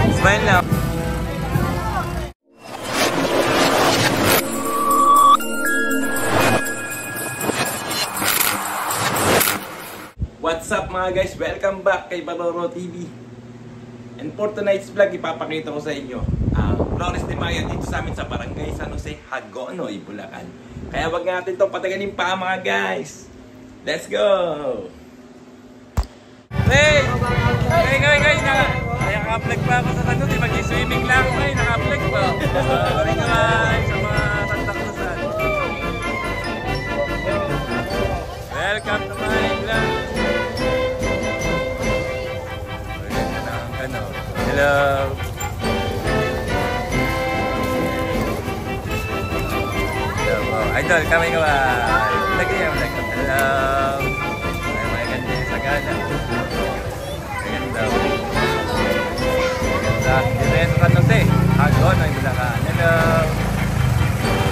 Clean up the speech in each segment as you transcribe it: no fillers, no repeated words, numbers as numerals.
Smile now. What's up mga guys? Welcome back kay Baloro TV. And for tonight's vlog, ipapakita ko sa inyo ang Flores de Mayo dito sa amin sa Barangay San Jose, Hagonoy, Bulacan. Kaya wag natin itong pataganin pa mga guys. Let's go! Hey! Hey! Naka-vlog pa ako sa San Jose. Mag-swimming lang ako eh. Naka-vlog pa. Sorry guys sa mga Santa Cruzan. Welcome to my vlog. Hello. Idol, kami ka. Lagi yung vlog. Hello. Ay, mga ganda yung sagana. Maganda. Maganda. Dito yung San Jose. Hagonoy, Bulacan. Hello.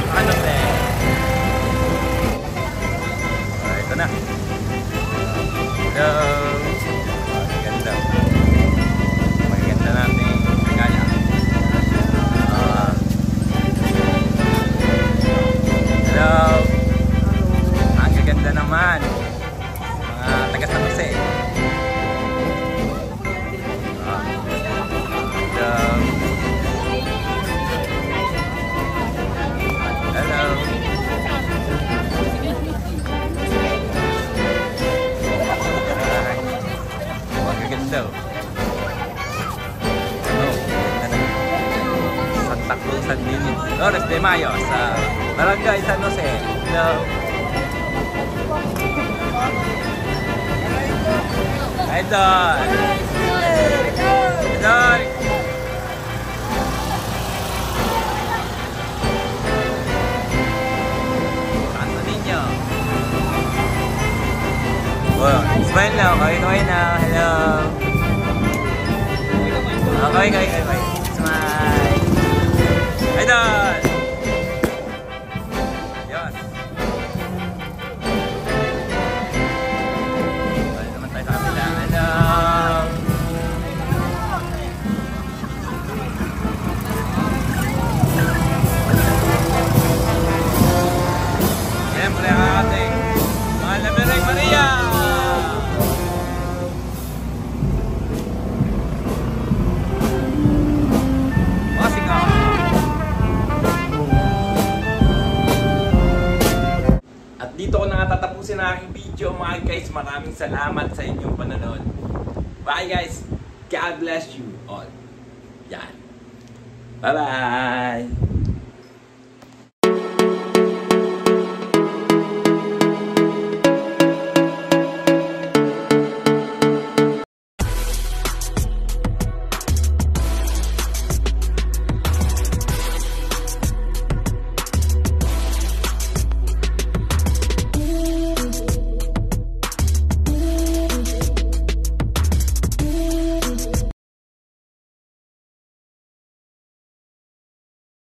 San Jose. Ito na. Hello. Maganda. Maganda natin sagana. Hello. Ang gaganda naman. Mga taga San Jose. Hello. Ang gaganda. Santa Cruzan din. Flores de Mayo sa Barangay San Jose. Hello. Idol. Idol. Ano ninyo? Wow. Smile now. Okay na. Hello. Okay. Smile. Idol. Yes. Balik naman tayo sa kapila. Hello. Siyempre ang ating mahal na Bireng Maria. Dito ko na nga tatapusin ang aking video mga guys. Maraming salamat sa inyong panonood. Bye guys. God bless you all. Yan. Bye bye.